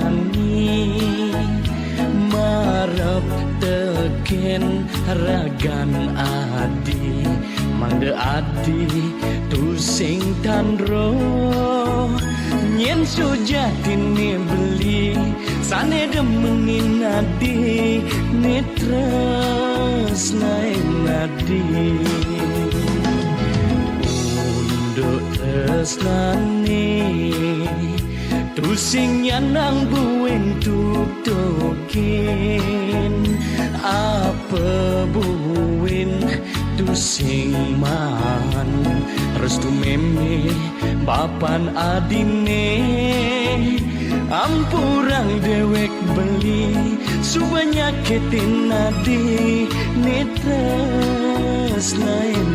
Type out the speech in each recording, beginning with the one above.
jani marep teken ragan adi mangde adi tu sing tandro nyen sujatine beli sane demenin adi netres naik nadi unduk tresnane tu sing nyanang bueng tuk tokin apa buin tu sing man restu meme bapan adine ampurang dewek beli subanya ketin nadi netres naik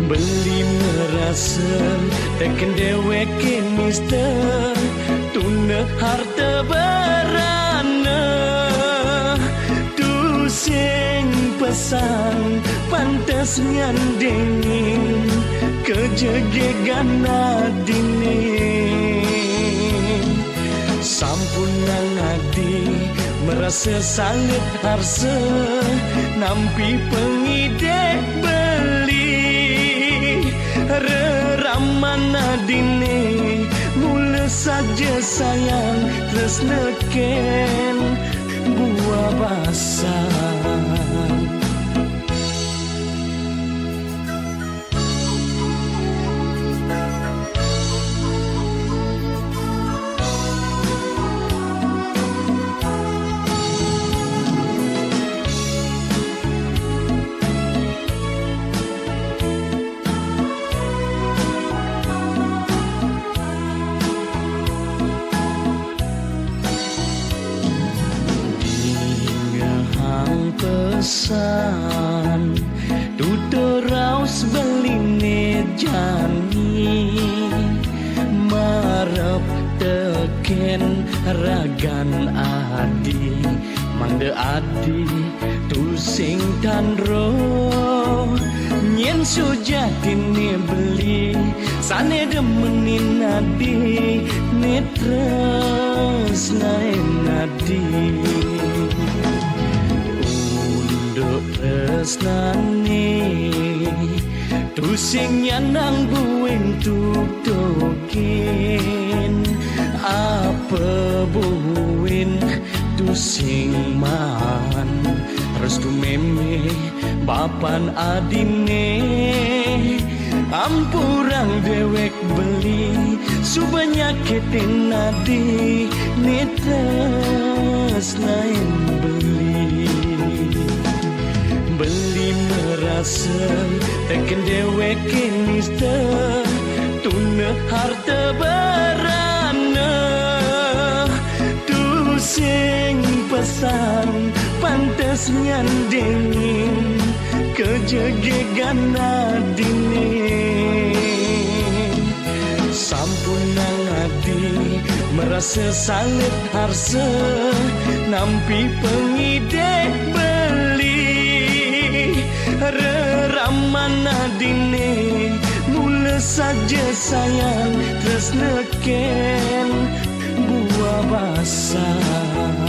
beli merasa teken dewek mister tuna harta berana tu sing pesan pantas ngandengin kejegegan adine sampun ngadi merasa sangat harsa nampi pengidek beli reraman adine mula saja sayang terus neken buah basah pesan tuturaus beline jani marep teken ragan adi mangde adi tu sing tandro nyen sujatine beli sane demenin adi netres naik nadi tresnane tu sing nyanang bueng tuk tokin apa buin tu sing man restu meme bapan adine ampurang dewek beli subanya ketin nadi netres naik beli merasa teken dewek mister tuna harta berana tu sing pesan pantas nyandengin kejegegan adine sampun ngadi merasa sangat harsa nampi pengidek beli reraman adine mula saja sayang terus neken buah basah